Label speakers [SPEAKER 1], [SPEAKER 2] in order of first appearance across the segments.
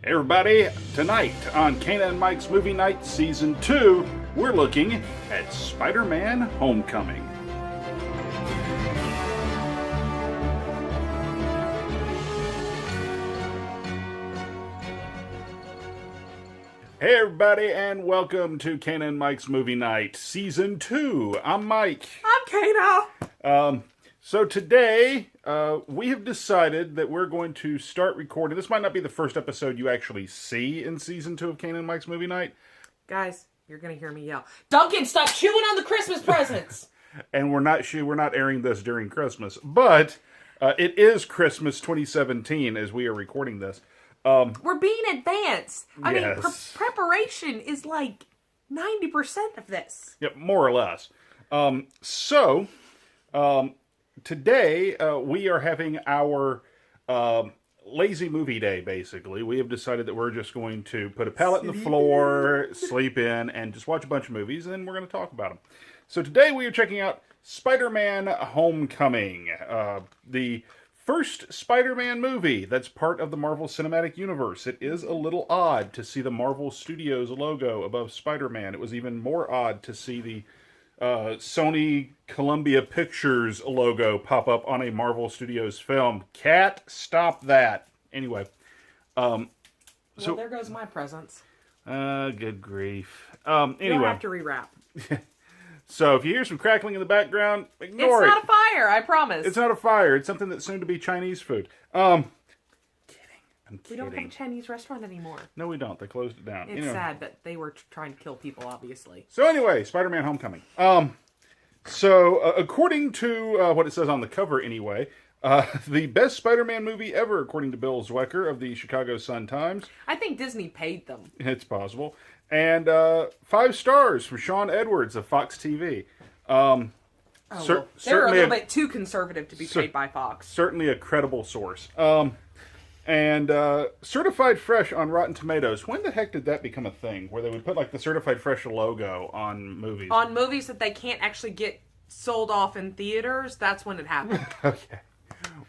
[SPEAKER 1] Hey everybody, tonight on Kana and Mike's Movie Night Season 2, we're looking at Spider-Man Homecoming. Hey everybody, and welcome to Kana and Mike's Movie Night Season 2. I'm Mike.
[SPEAKER 2] I'm Kana.
[SPEAKER 1] So today, we have decided that we're going to start recording. This might not be the first episode you actually see in Season 2 of Kana and Mike's Movie Night.
[SPEAKER 2] Guys, you're going to hear me yell, Duncan, stop chewing on the Christmas presents!
[SPEAKER 1] And we're not airing this during Christmas. But it is Christmas 2017 as we are recording this.
[SPEAKER 2] We're being advanced. I mean,
[SPEAKER 1] Yes.
[SPEAKER 2] preparation is like 90% of this.
[SPEAKER 1] Yep, more or less. Today, we are having our lazy movie day, basically. We have decided that we're just going to put a pallet in the floor, sleep in, and just watch a bunch of movies, and then we're going to talk about them. So today we are checking out Spider-Man Homecoming, the first Spider-Man movie that's part of the Marvel Cinematic Universe. It is a little odd to see the Marvel Studios logo above Spider-Man. It was even more odd to see the Sony Columbia Pictures logo pop up on a Marvel Studios film. Cat, stop that. Anyway.
[SPEAKER 2] Well, there goes my presents.
[SPEAKER 1] Good grief.
[SPEAKER 2] You'll
[SPEAKER 1] Anyway.
[SPEAKER 2] have to rewrap.
[SPEAKER 1] So if you hear some crackling in the background, ignore it.
[SPEAKER 2] It's not a fire, I promise.
[SPEAKER 1] It's not a fire. It's something that's soon to be Chinese food. I'm kidding.
[SPEAKER 2] We don't have a Chinese restaurant anymore.
[SPEAKER 1] No, we don't. They closed it down.
[SPEAKER 2] It's sad, but they were trying to kill people, obviously.
[SPEAKER 1] So anyway, Spider-Man Homecoming. According to what it says on the cover anyway, the best Spider-Man movie ever, according to Bill Zwecker of the Chicago Sun-Times.
[SPEAKER 2] I think Disney paid them.
[SPEAKER 1] It's possible. And 5 stars from Sean Edwards of Fox TV.
[SPEAKER 2] They were a
[SPEAKER 1] Certainly
[SPEAKER 2] little bit too conservative to be paid by Fox.
[SPEAKER 1] Certainly a credible source. And Certified Fresh on Rotten Tomatoes. When the heck did that become a thing? Where they would put like the Certified Fresh logo on movies?
[SPEAKER 2] On movies that they can't actually get sold off in theaters, that's when it happened.
[SPEAKER 1] Okay.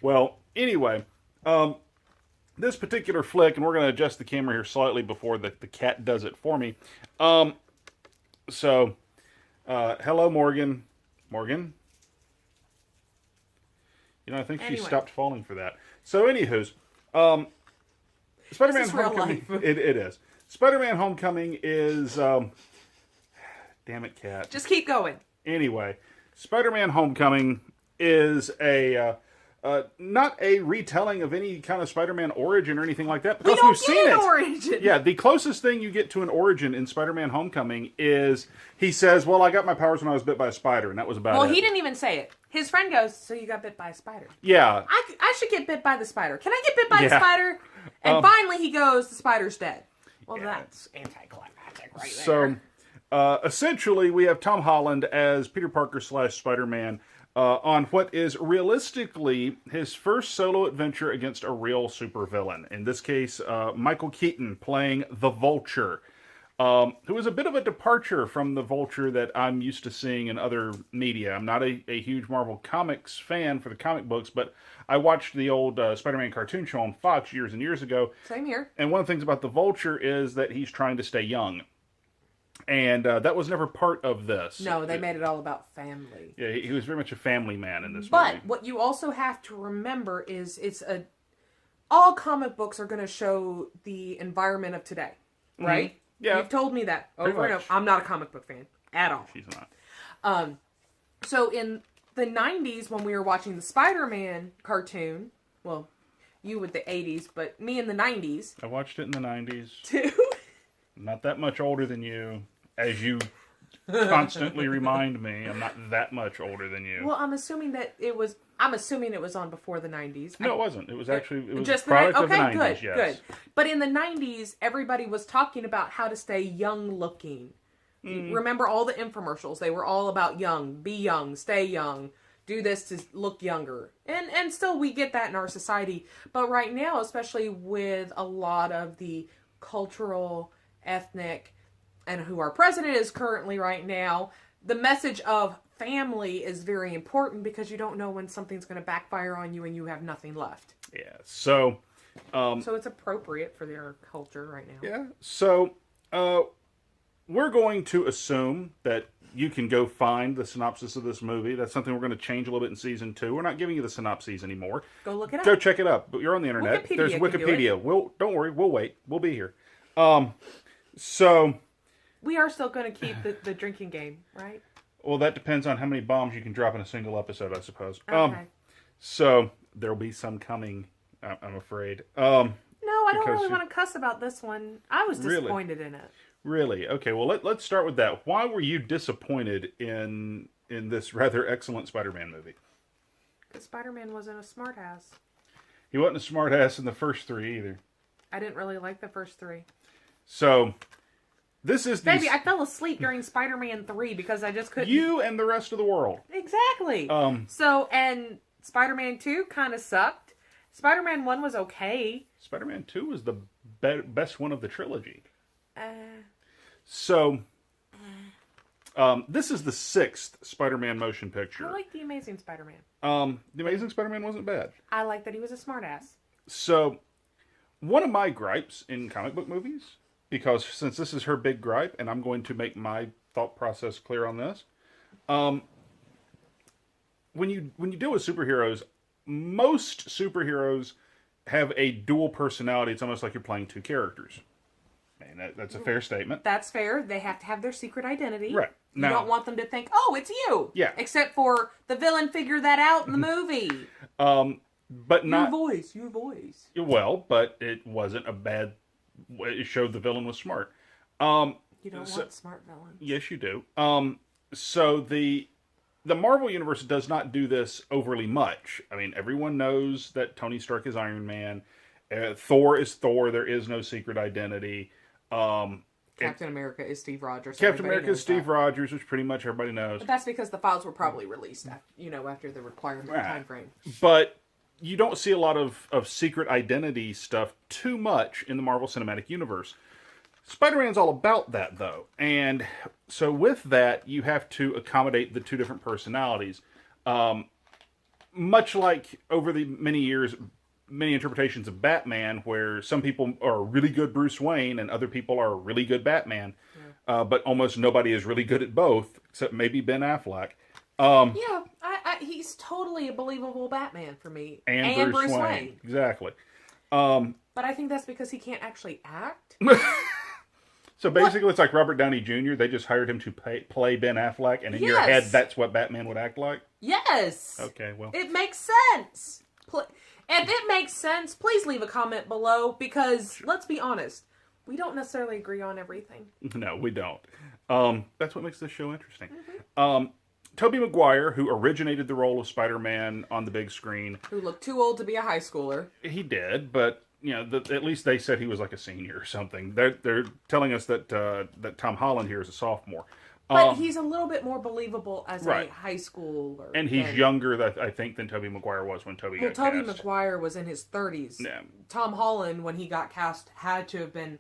[SPEAKER 1] Well, anyway, this particular flick, and we're going to adjust the camera here slightly before the cat does it for me. Hello, Morgan. Morgan? You know, I think she stopped falling for that. So, anywho's, Spider-Man
[SPEAKER 2] This is real
[SPEAKER 1] Homecoming.
[SPEAKER 2] life.
[SPEAKER 1] It is. Spider-Man Homecoming is, damn it, cat.
[SPEAKER 2] Just keep going.
[SPEAKER 1] Anyway, Spider-Man Homecoming is not a retelling of any kind of Spider-Man origin or anything like that, because we've seen it.
[SPEAKER 2] Origin.
[SPEAKER 1] Yeah, the closest thing you get to an origin in Spider-Man Homecoming is he says, "Well, I got my powers when I was bit by a spider," and that was about it.
[SPEAKER 2] Well, he didn't even say it. His friend goes, "So you got bit by a spider?"
[SPEAKER 1] Yeah.
[SPEAKER 2] I should get bit by the spider. Can I get bit by the spider? And finally he goes, "The spider's dead." Well, that's anticlimactic right there.
[SPEAKER 1] So, essentially, we have Tom Holland as Peter Parker / Spider-Man on what is realistically his first solo adventure against a real supervillain. In this case, Michael Keaton playing the Vulture, who is a bit of a departure from the Vulture that I'm used to seeing in other media. I'm not a huge Marvel Comics fan for the comic books, but I watched the old Spider-Man cartoon show on Fox years and years ago.
[SPEAKER 2] Same here.
[SPEAKER 1] And one of the things about the Vulture is that he's trying to stay young. And that was never part of this.
[SPEAKER 2] No, they made it all about family.
[SPEAKER 1] Yeah, he was very much a family man in this movie.
[SPEAKER 2] But what you also have to remember is all comic books are going to show the environment of today, right?
[SPEAKER 1] Mm-hmm. Yeah.
[SPEAKER 2] You've told me that over and over. I'm not a comic book fan at all.
[SPEAKER 1] She's not.
[SPEAKER 2] So in the 90s, when we were watching the Spider-Man cartoon, well, you with the 80s, but me in the 90s.
[SPEAKER 1] I watched it in the 90s.
[SPEAKER 2] Too.
[SPEAKER 1] I'm not that much older than you, as you constantly remind me. I'm not that much older than you.
[SPEAKER 2] Well, I'm assuming it was on before the 90s.
[SPEAKER 1] No, it wasn't. It was actually
[SPEAKER 2] just
[SPEAKER 1] a product
[SPEAKER 2] okay,
[SPEAKER 1] of the 90s,
[SPEAKER 2] good.
[SPEAKER 1] yes.
[SPEAKER 2] But in the 90s, everybody was talking about how to stay young looking. Remember all the infomercials? They were all about young, be young, stay young, do this to look younger. And still we get that in our society. But right now, especially with a lot of the cultural, ethnic, and who our president is currently right now, the message of family is very important because you don't know when something's going to backfire on you and you have nothing left.
[SPEAKER 1] Yeah, so
[SPEAKER 2] So it's appropriate for their culture right now.
[SPEAKER 1] Yeah. So we're going to assume that you can go find the synopsis of this movie. That's something we're going to change a little bit in season 2. We're not giving you the synopses anymore.
[SPEAKER 2] Go look it up.
[SPEAKER 1] Go check it up. But you're on the internet.
[SPEAKER 2] Wikipedia
[SPEAKER 1] There's
[SPEAKER 2] can do
[SPEAKER 1] Wikipedia. Don't worry. We'll wait. We'll be here. So
[SPEAKER 2] we are still going to keep the drinking game, right?
[SPEAKER 1] well, that depends on how many bombs you can drop in a single episode, I suppose.
[SPEAKER 2] Okay.
[SPEAKER 1] So there'll be some coming, I'm afraid.
[SPEAKER 2] No, I don't
[SPEAKER 1] because
[SPEAKER 2] really want to cuss about this one. I was
[SPEAKER 1] Really?
[SPEAKER 2] disappointed in it.
[SPEAKER 1] Really? Okay, well, let's start with that. Why were you disappointed in this rather excellent Spider-Man movie?
[SPEAKER 2] Because Spider-Man wasn't a smartass.
[SPEAKER 1] He wasn't a smartass in the first 3 either.
[SPEAKER 2] I didn't really like the first 3.
[SPEAKER 1] So, this is the...
[SPEAKER 2] Baby, I fell asleep during Spider-Man 3 because I just couldn't...
[SPEAKER 1] You and the rest of the world.
[SPEAKER 2] Exactly. So, and Spider-Man 2 kind of sucked. Spider-Man 1 was okay.
[SPEAKER 1] Spider-Man 2 was the best one of the trilogy.
[SPEAKER 2] Uh,
[SPEAKER 1] So, this is the 6th Spider-Man motion picture.
[SPEAKER 2] I like The Amazing Spider-Man.
[SPEAKER 1] The Amazing Spider-Man wasn't bad.
[SPEAKER 2] I like that he was a smartass.
[SPEAKER 1] So, one of my gripes in comic book movies, because since this is her big gripe, and I'm going to make my thought process clear on this, when you deal with superheroes, most superheroes have a dual personality. It's almost like you're playing 2 characters. And that's a fair statement.
[SPEAKER 2] That's fair. They have to have their secret identity.
[SPEAKER 1] Right.
[SPEAKER 2] You
[SPEAKER 1] Now-
[SPEAKER 2] don't want them to think, oh, it's you.
[SPEAKER 1] Yeah.
[SPEAKER 2] Except for the villain figured that out in the movie.
[SPEAKER 1] But not...
[SPEAKER 2] Your voice.
[SPEAKER 1] Well, but it wasn't a bad... It showed the villain was smart.
[SPEAKER 2] You don't want smart villains.
[SPEAKER 1] Yes, you do. So the Marvel Universe does not do this overly much. I mean, everyone knows that Tony Stark is Iron Man. Thor is Thor. There is no secret identity.
[SPEAKER 2] Captain America is Steve Rogers.
[SPEAKER 1] Captain
[SPEAKER 2] Everybody
[SPEAKER 1] America is
[SPEAKER 2] knows
[SPEAKER 1] Steve
[SPEAKER 2] that.
[SPEAKER 1] Rogers, which pretty much everybody knows.
[SPEAKER 2] But that's because the files were probably released after the requirement time frame.
[SPEAKER 1] But you don't see a lot of secret identity stuff too much in the Marvel Cinematic Universe. Spider-Man's all about that, though. And so with that, you have to accommodate the 2 different personalities. Much like over the many years, many interpretations of Batman, where some people are really good Bruce Wayne and other people are really good Batman, but almost nobody is really good at both, except maybe Ben Affleck.
[SPEAKER 2] Yeah, he's totally a believable Batman for me.
[SPEAKER 1] And Bruce Wayne. Exactly.
[SPEAKER 2] But I think that's because he can't actually act.
[SPEAKER 1] So basically, it's like Robert Downey Jr. They just hired him to play Ben Affleck, and in your head, that's what Batman would act like?
[SPEAKER 2] Yes.
[SPEAKER 1] Okay, well.
[SPEAKER 2] It makes sense. If it makes sense, please leave a comment below, because, let's be honest, we don't necessarily agree on everything.
[SPEAKER 1] No, we don't. That's what makes this show interesting. Tobey Maguire, who originated the role of Spider-Man on the big screen.
[SPEAKER 2] Who looked too old to be a high schooler.
[SPEAKER 1] He did, but... You know, at least they said he was like a senior or something. They're telling us that that Tom Holland here is a sophomore.
[SPEAKER 2] But he's a little bit more believable as a high schooler.
[SPEAKER 1] And he's younger, I think, than Tobey Maguire was when Tobey got
[SPEAKER 2] Tobey
[SPEAKER 1] cast.
[SPEAKER 2] Maguire was in his 30s.
[SPEAKER 1] Yeah.
[SPEAKER 2] Tom Holland, when he got cast, had to have been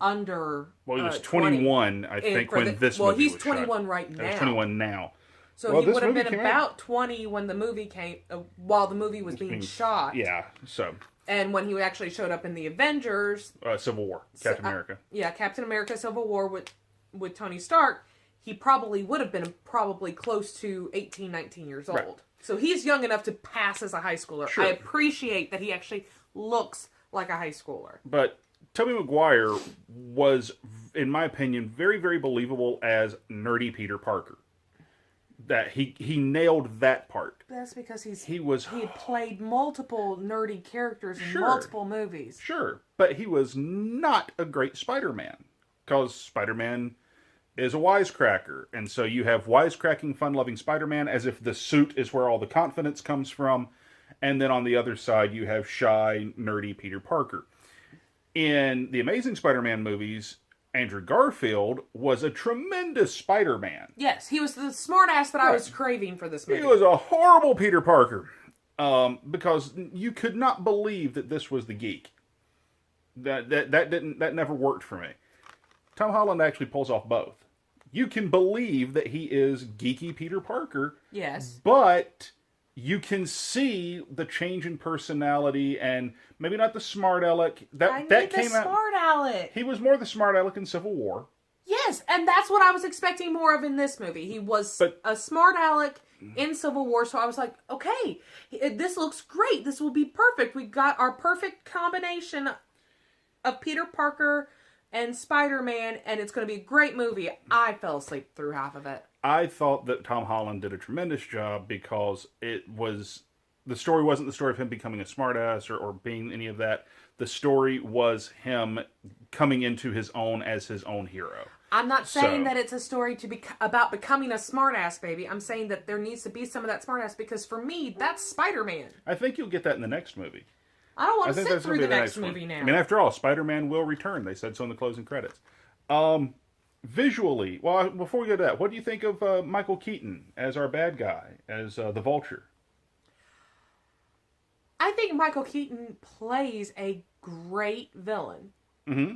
[SPEAKER 2] under
[SPEAKER 1] Well, he was 21, I think, when this movie was
[SPEAKER 2] he's
[SPEAKER 1] shot.
[SPEAKER 2] 21 right now.
[SPEAKER 1] He's 21 now.
[SPEAKER 2] So he would have been about 20 when the movie came, while the movie was being shot.
[SPEAKER 1] Yeah, so...
[SPEAKER 2] And when he actually showed up in the Avengers...
[SPEAKER 1] Civil War, Captain America.
[SPEAKER 2] Yeah, Captain America Civil War with Tony Stark, he probably would have been close to 18, 19 years old.
[SPEAKER 1] Right.
[SPEAKER 2] So he's young enough to pass as a high schooler.
[SPEAKER 1] Sure.
[SPEAKER 2] I appreciate that he actually looks like a high schooler.
[SPEAKER 1] But Tobey Maguire was, in my opinion, very, very believable as nerdy Peter Parker. That he nailed that part.
[SPEAKER 2] That's because he had played multiple nerdy characters in multiple movies.
[SPEAKER 1] Sure, but he was not a great Spider-Man, because Spider-Man is a wisecracker, and so you have wisecracking, fun-loving Spider-Man as if the suit is where all the confidence comes from, and then on the other side you have shy, nerdy Peter Parker. In the Amazing Spider-Man movies, Andrew Garfield was a tremendous Spider-Man.
[SPEAKER 2] Yes, he was the smartass that I was craving for this movie.
[SPEAKER 1] He was a horrible Peter Parker. Because you could not believe that this was the geek. That never worked for me. Tom Holland actually pulls off both. You can believe that he is geeky Peter Parker.
[SPEAKER 2] Yes.
[SPEAKER 1] But you can see the change in personality, and maybe not the smart aleck. That came out.
[SPEAKER 2] Smart Alec.
[SPEAKER 1] He was more the smart aleck in Civil War.
[SPEAKER 2] Yes, and that's what I was expecting more of in this movie. He was a smart aleck in Civil War, so I was like, okay, this looks great. This will be perfect. We got our perfect combination of Peter Parker and Spider-Man, and it's going to be a great movie. I fell asleep through half of it.
[SPEAKER 1] I thought that Tom Holland did a tremendous job because the story wasn't the story of him becoming a smartass or being any of that. The story was him coming into his own as his own hero.
[SPEAKER 2] I'm not saying that it's a story about becoming a smartass, baby. I'm saying that there needs to be some of that smartass, because for me, that's Spider-Man.
[SPEAKER 1] I think you'll get that in the next movie.
[SPEAKER 2] I don't want to sit through the next movie now.
[SPEAKER 1] I mean, after all, Spider-Man will return. They said so in the closing credits. Visually, well, before we go to that, what do you think of Michael Keaton as our bad guy, as the Vulture?
[SPEAKER 2] I think Michael Keaton plays a great villain.
[SPEAKER 1] Mm-hmm.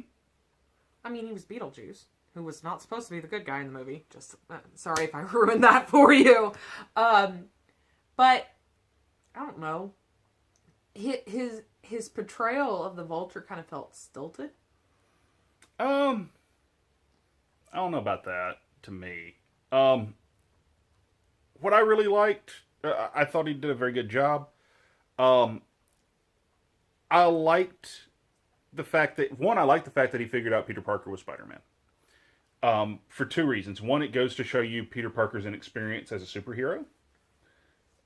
[SPEAKER 2] I mean, he was Beetlejuice, who was not supposed to be the good guy in the movie. Just sorry if I ruined that for you. But I don't know. His portrayal of the Vulture kind of felt stilted.
[SPEAKER 1] I don't know about that. To me, what I really liked, I thought he did a very good job. I liked the fact that he figured out Peter Parker was Spider-Man. For two reasons. One, it goes to show you Peter Parker's inexperience as a superhero.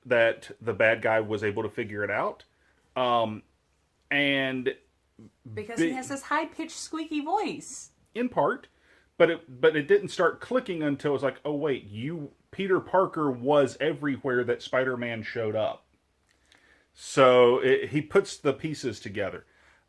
[SPEAKER 1] That the bad guy was able to figure it out. And
[SPEAKER 2] because he has this high-pitched, squeaky voice.
[SPEAKER 1] In part. But it didn't start clicking until it was like, oh wait, Peter Parker was everywhere that Spider-Man showed up. So he puts the pieces together.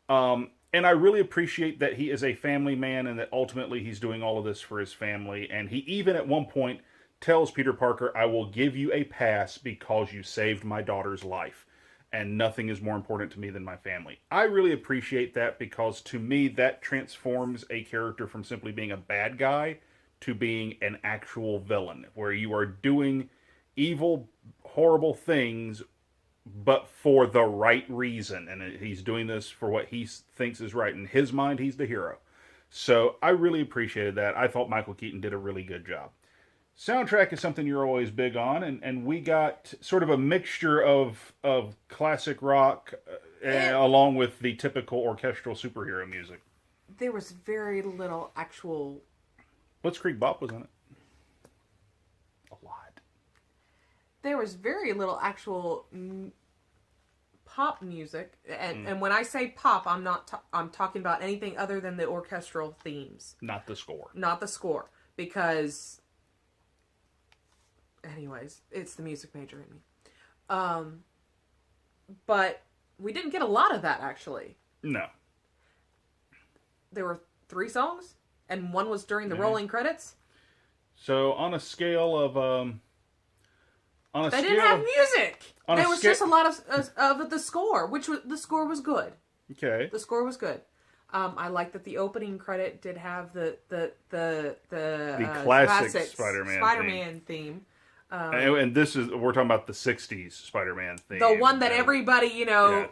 [SPEAKER 1] And I really appreciate that he is a family man and that ultimately he's doing all of this for his family. And he even at one point tells Peter Parker, I will give you a pass because you saved my daughter's life. And nothing is more important to me than my family. I really appreciate that because to me that transforms a character from simply being a bad guy to being an actual villain. Where you are doing evil, horrible things, but for the right reason. And he's doing this for what he thinks is right. In his mind, he's the hero. So I really appreciated that. I thought Michael Keaton did a really good job. Soundtrack is something you're always big on, and we got sort of a mixture of classic rock along with the typical orchestral superhero music.
[SPEAKER 2] There was very little actual...
[SPEAKER 1] Blitzkrieg Bop was in it. A lot.
[SPEAKER 2] There was very little actual pop music, and when I say pop, I'm talking about anything other than the orchestral themes.
[SPEAKER 1] Not the score.
[SPEAKER 2] Not the score, because... Anyways, it's the music major in me. But we didn't get a lot of that, actually.
[SPEAKER 1] No.
[SPEAKER 2] There were 3 songs, and one was during the rolling credits.
[SPEAKER 1] So, on a scale of...
[SPEAKER 2] They didn't have music! There was just a lot of the score, the score was good.
[SPEAKER 1] Okay.
[SPEAKER 2] The score was good. I like that the opening credit did have the
[SPEAKER 1] classic Spider-Man
[SPEAKER 2] theme.
[SPEAKER 1] And we're talking about the 60s Spider-Man theme.
[SPEAKER 2] The one that everybody,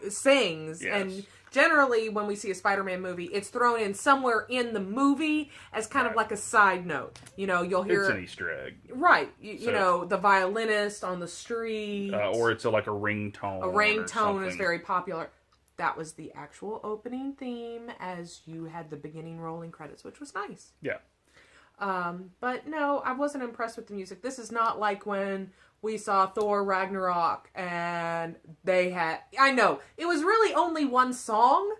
[SPEAKER 2] sings.
[SPEAKER 1] Yes.
[SPEAKER 2] And generally, when we see a Spider-Man movie, it's thrown in somewhere in the movie as kind of like a side note. You'll hear...
[SPEAKER 1] It's an Easter egg.
[SPEAKER 2] Right. You know, the violinist on the street.
[SPEAKER 1] Or it's like a ringtone.
[SPEAKER 2] A ringtone is very popular. That was the actual opening theme as you had the beginning rolling credits, which was nice.
[SPEAKER 1] Yeah.
[SPEAKER 2] But no, I wasn't impressed with the music. This is not like when we saw Thor Ragnarok and they had... I know, it was really only one song.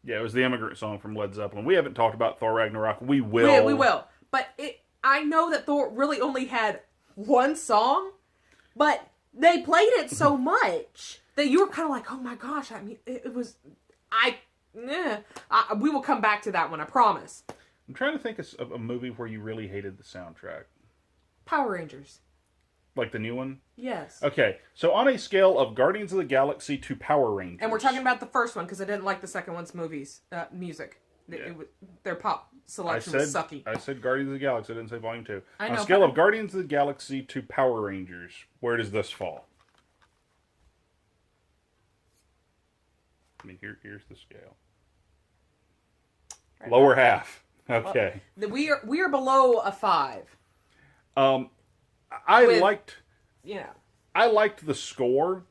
[SPEAKER 1] Yeah, it was the Immigrant Song from Led Zeppelin. We haven't talked about Thor Ragnarok. We will.
[SPEAKER 2] We will. But I know that Thor really only had one song, but they played it so much that you were kind of like, oh my gosh, I mean, it was... we will come back to that one, I promise.
[SPEAKER 1] I'm trying to think of a movie where you really hated the soundtrack.
[SPEAKER 2] Power Rangers.
[SPEAKER 1] Like the new one?
[SPEAKER 2] Yes.
[SPEAKER 1] Okay, so on a scale of Guardians of the Galaxy to Power Rangers...
[SPEAKER 2] And we're talking about the first one, because I didn't like the second one's music.
[SPEAKER 1] Yeah.
[SPEAKER 2] Their pop selection was sucky.
[SPEAKER 1] I said Guardians of the Galaxy, I didn't say Volume 2.
[SPEAKER 2] I know,
[SPEAKER 1] on a scale of Guardians of the Galaxy to Power Rangers, where does this fall? mean, here's the scale.
[SPEAKER 2] Right.
[SPEAKER 1] Lower half. Okay.
[SPEAKER 2] Well, we are below a 5.
[SPEAKER 1] I liked the score.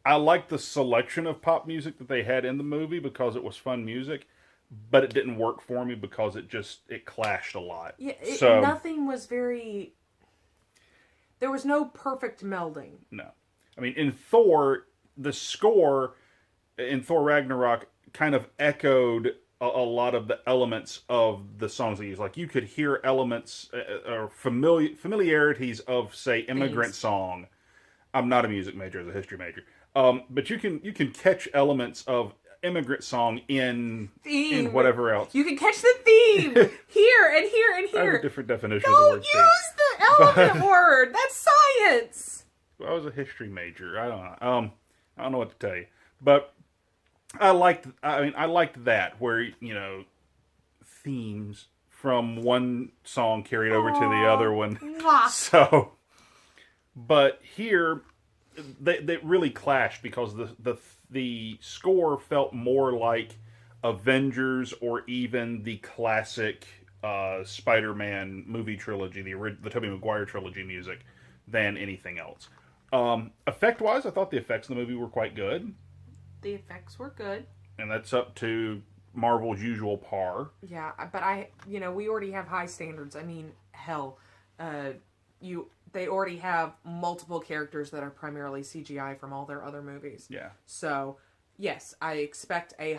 [SPEAKER 1] I liked the selection of pop music that they had in the movie because it was fun music, but it didn't work for me because it clashed a lot.
[SPEAKER 2] Yeah,
[SPEAKER 1] so
[SPEAKER 2] nothing was very. There was no perfect melding.
[SPEAKER 1] No, I mean in Thor, the score in Thor Ragnarok kind of echoed a lot of the elements of the songs they used. Like you could hear elements or familiarities of, say, Immigrant Song. I'm not a music major; I was a history major. But you can catch elements of Immigrant Song in whatever else.
[SPEAKER 2] You can catch the theme here and here and here.
[SPEAKER 1] I have a different definition of the word theme.
[SPEAKER 2] Don't use the element word. That's science.
[SPEAKER 1] I was a history major. I don't know. I don't know what to tell you, but I liked that where themes from one song carried over to the other one.
[SPEAKER 2] Mwah.
[SPEAKER 1] So, but here they really clashed because the score felt more like Avengers or even the classic Spider-Man movie trilogy, the Tobey Maguire trilogy music, than anything else. Effect-wise, I thought the effects in the movie were quite good.
[SPEAKER 2] The effects were good.
[SPEAKER 1] And that's up to Marvel's usual par.
[SPEAKER 2] Yeah, but we already have high standards. I mean, hell, they already have multiple characters that are primarily CGI from all their other movies.
[SPEAKER 1] Yeah.
[SPEAKER 2] So, yes, I expect I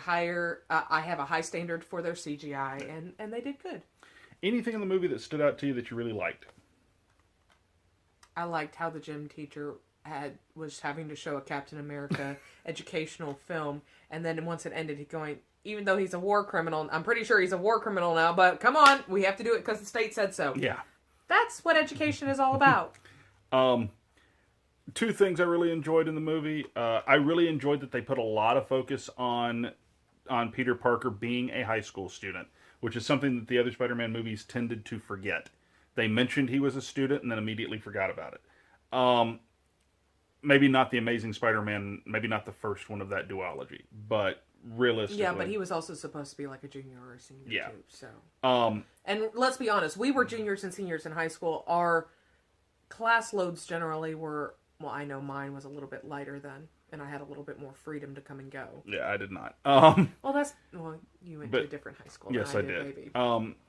[SPEAKER 2] have a high standard for their CGI, and they did good.
[SPEAKER 1] Anything in the movie that stood out to you that you really liked?
[SPEAKER 2] I liked how the gym teacher was having to show a Captain America educational film, and then once it ended, even though he's a war criminal, I'm pretty sure he's a war criminal now, but come on, we have to do it because the state said so.
[SPEAKER 1] Yeah.
[SPEAKER 2] That's what education is all about.
[SPEAKER 1] Two things I really enjoyed in the movie. I really enjoyed that they put a lot of focus on Peter Parker being a high school student, which is something that the other Spider-Man movies tended to forget. They mentioned he was a student and then immediately forgot about it. Maybe not the Amazing Spider-Man, maybe not the first one of that duology, but realistically.
[SPEAKER 2] Yeah, but he was also supposed to be like a junior or a senior too. So. And let's be honest, we were juniors and seniors in high school. Our class loads generally were, well, I know mine was a little bit lighter then, and I had a little bit more freedom to come and go.
[SPEAKER 1] Yeah, I did not.
[SPEAKER 2] You went to a different high school.
[SPEAKER 1] Yes, I did.
[SPEAKER 2] Maybe.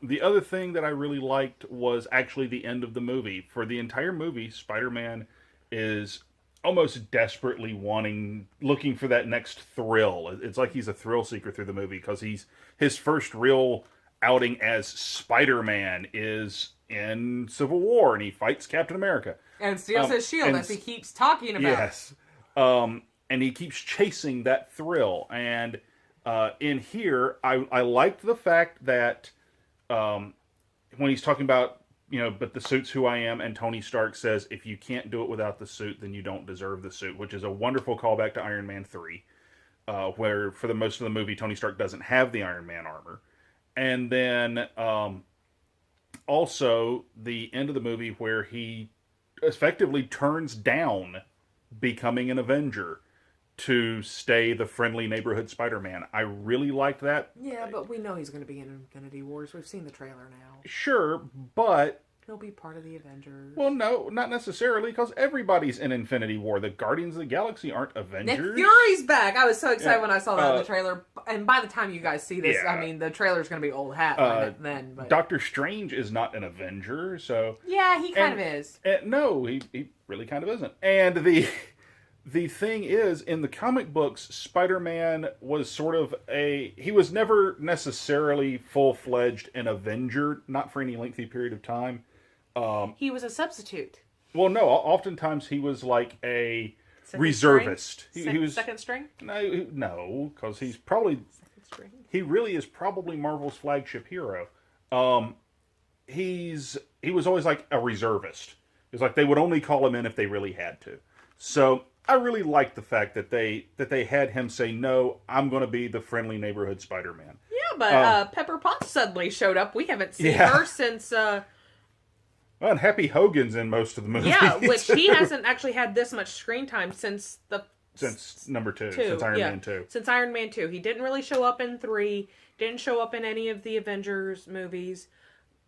[SPEAKER 1] The other thing that I really liked was actually the end of the movie. For the entire movie, Spider-Man is almost desperately looking for that next thrill. It's like he's a thrill seeker through the movie because his first real outing as Spider-Man is in Civil War, and he fights Captain America.
[SPEAKER 2] And steals his shield, as he keeps talking about.
[SPEAKER 1] Yes. And he keeps chasing that thrill. And in here, I liked the fact that when he's talking about, but the suit's who I am, and Tony Stark says, if you can't do it without the suit, then you don't deserve the suit, which is a wonderful callback to Iron Man 3, where for the most of the movie, Tony Stark doesn't have the Iron Man armor. And then also the end of the movie where he effectively turns down becoming an Avenger to stay the friendly neighborhood Spider-Man. I really liked that.
[SPEAKER 2] Yeah, but we know he's going to be in Infinity Wars. We've seen the trailer now.
[SPEAKER 1] Sure, but
[SPEAKER 2] he'll be part of the Avengers.
[SPEAKER 1] Well, no, not necessarily, because everybody's in Infinity War. The Guardians of the Galaxy aren't Avengers.
[SPEAKER 2] Nick Fury's back! I was so excited when I saw that in the trailer. And by the time you guys see this, I mean, the trailer's going to be old hat by then. But
[SPEAKER 1] Doctor Strange is not an Avenger, so...
[SPEAKER 2] Yeah, he kind of is.
[SPEAKER 1] No, he really kind of isn't. And the thing is, in the comic books, Spider-Man was sort of he was never necessarily full-fledged an Avenger, not for any lengthy period of time.
[SPEAKER 2] He was a substitute.
[SPEAKER 1] Well, no, oftentimes he was like a reservist. He was
[SPEAKER 2] second string?
[SPEAKER 1] No, because he's probably... Second string? He really is probably Marvel's flagship hero. He was always like a reservist. It's like they would only call him in if they really had to. So... I really liked the fact that they had him say, no, I'm going to be the friendly neighborhood Spider-Man.
[SPEAKER 2] Yeah, but Pepper Potts suddenly showed up. We haven't seen her since...
[SPEAKER 1] Well, and Happy Hogan's in most of the movies.
[SPEAKER 2] Yeah, which he hasn't actually had this much screen time since the
[SPEAKER 1] since number 2, since Iron Man 2.
[SPEAKER 2] Since Iron Man 2. He didn't really show up in 3, didn't show up in any of the Avengers movies.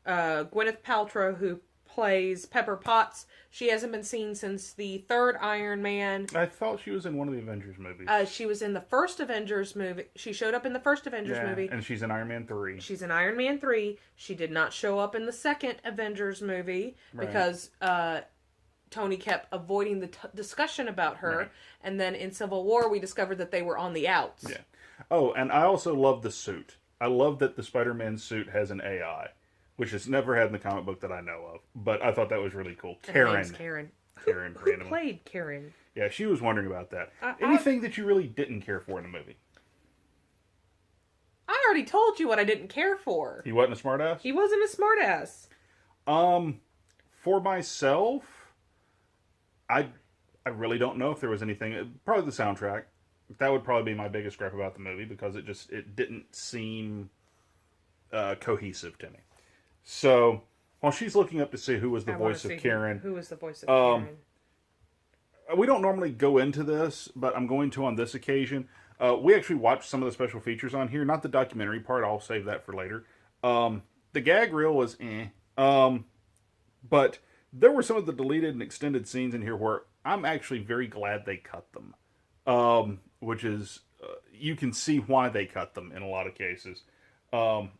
[SPEAKER 2] Gwyneth Paltrow, who plays Pepper Potts, she hasn't been seen since the 3rd Iron Man.
[SPEAKER 1] I thought she was in one of the Avengers movies.
[SPEAKER 2] She was in the first Avengers movie. She showed up in the first Avengers movie.
[SPEAKER 1] And she's in Iron Man 3.
[SPEAKER 2] She's in Iron Man 3. She did not show up in the second Avengers movie because Tony kept avoiding the discussion about her. Right. And then in Civil War, we discovered that they were on the outs.
[SPEAKER 1] Yeah. Oh, and I also love the suit. I love that the Spider-Man suit has an AI, which it's never had in the comic book that I know of. But I thought that was really cool. Karen.
[SPEAKER 2] Karen.
[SPEAKER 1] Who
[SPEAKER 2] played Karen?
[SPEAKER 1] Yeah, she was wondering about that. Anything that you really didn't care for in the movie?
[SPEAKER 2] I already told you what I didn't care for.
[SPEAKER 1] He wasn't a smartass?
[SPEAKER 2] He wasn't a smartass.
[SPEAKER 1] For myself, I really don't know if there was anything. Probably the soundtrack. That would probably be my biggest gripe about the movie because it didn't seem cohesive to me. So while she's looking up to see who was the voice of Karen,
[SPEAKER 2] who was the voice of Karen,
[SPEAKER 1] we don't normally go into this, but I'm going to on this occasion. We actually watched some of the special features on here, not the documentary part. I'll save that for later. The gag reel was but there were some of the deleted and extended scenes in here where I'm actually very glad they cut them. Which is, you can see why they cut them in a lot of cases. So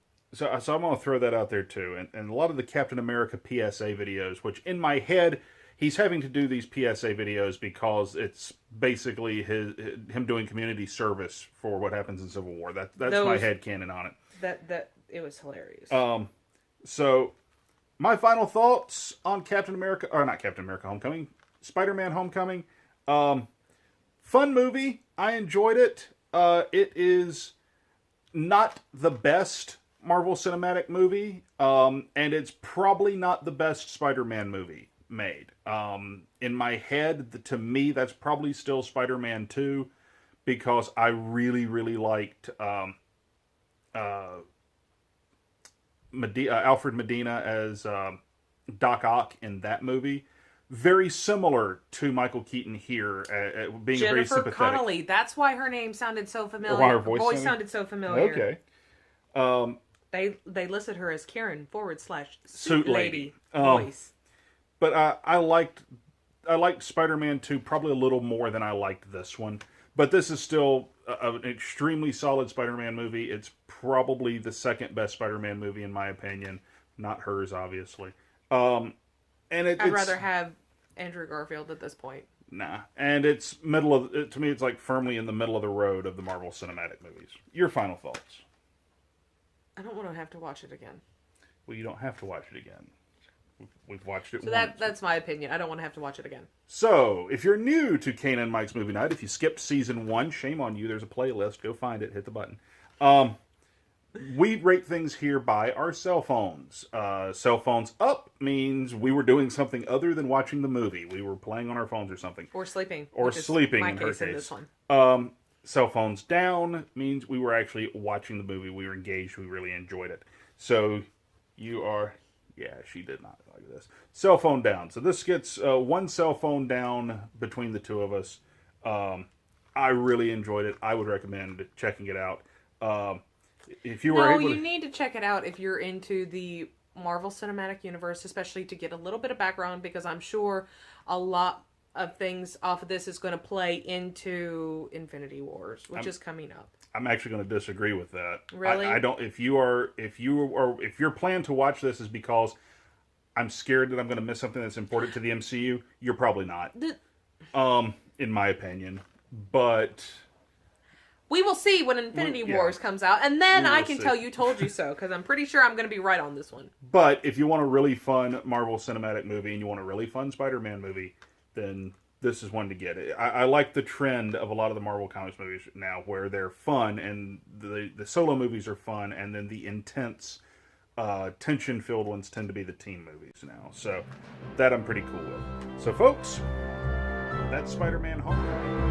[SPEAKER 1] I'm going to throw that out there too. And a lot of the Captain America PSA videos, which in my head, he's having to do these PSA videos because it's basically him doing community service for what happens in Civil War. That's my headcanon on it.
[SPEAKER 2] That it was hilarious.
[SPEAKER 1] So my final thoughts on Captain America, or not Captain America Homecoming, Spider-Man Homecoming. Fun movie. I enjoyed it. It is not the best Marvel Cinematic movie, and it's probably not the best Spider-Man movie made. In my head, to me, that's probably still Spider-Man 2, because I really, really liked Alfred Medina as Doc Ock in that movie. Very similar to Michael Keaton here, being
[SPEAKER 2] Jennifer
[SPEAKER 1] very sympathetic.
[SPEAKER 2] Connelly. That's why her name sounded so familiar.
[SPEAKER 1] Why her voice
[SPEAKER 2] sounded so familiar.
[SPEAKER 1] Okay.
[SPEAKER 2] They listed her as Karen /
[SPEAKER 1] Suit Lady
[SPEAKER 2] voice.
[SPEAKER 1] But I liked Spider-Man 2 probably a little more than I liked this one. But this is still an extremely solid Spider-Man movie. It's probably the second best Spider-Man movie in my opinion. Not hers, obviously. And
[SPEAKER 2] I'd rather have Andrew Garfield at this point.
[SPEAKER 1] Nah. And it's to me, it's like firmly in the middle of the road of the Marvel Cinematic movies. Your final thoughts?
[SPEAKER 2] I don't want to have to watch it again.
[SPEAKER 1] Well, you don't have to watch it again. We've watched it
[SPEAKER 2] so
[SPEAKER 1] once.
[SPEAKER 2] That's my opinion. I don't want to have to watch it again.
[SPEAKER 1] So, if you're new to Kane and Mike's Movie Night, if you skipped season 1, shame on you. There's a playlist. Go find it. Hit the button. We rate things here by our cell phones. Cell phones up means we were doing something other than watching the movie. We were playing on our phones or something.
[SPEAKER 2] Or sleeping.
[SPEAKER 1] Or sleeping,
[SPEAKER 2] my
[SPEAKER 1] in her
[SPEAKER 2] case. In
[SPEAKER 1] case.
[SPEAKER 2] this one.
[SPEAKER 1] Cell phones down means we were actually watching the movie. We were engaged. We really enjoyed it. So, you are... Yeah, she did not like this. Cell phone down. So this gets one cell phone down between the two of us. I really enjoyed it. I would recommend checking it out. If you were able
[SPEAKER 2] you need to check it out if you're into the Marvel Cinematic Universe, especially to get a little bit of background, because I'm sure a lot of things off of this is going to play into Infinity Wars, which is coming up.
[SPEAKER 1] I'm actually going to disagree with that.
[SPEAKER 2] Really?
[SPEAKER 1] I don't. If your plan to watch this is because I'm scared that I'm going to miss something that's important to the MCU, you're probably not. In my opinion, but
[SPEAKER 2] we will see when Infinity Wars comes out, and then I can tell you told you so, because I'm pretty sure I'm going to be right on this one.
[SPEAKER 1] But if you want a really fun Marvel Cinematic movie and you want a really fun Spider-Man movie, then this is one to get. I like the trend of a lot of the Marvel Comics movies now, where they're fun, and the solo movies are fun, and then the intense, tension-filled ones tend to be the team movies now. So that I'm pretty cool with. So folks, that's Spider-Man Homecoming.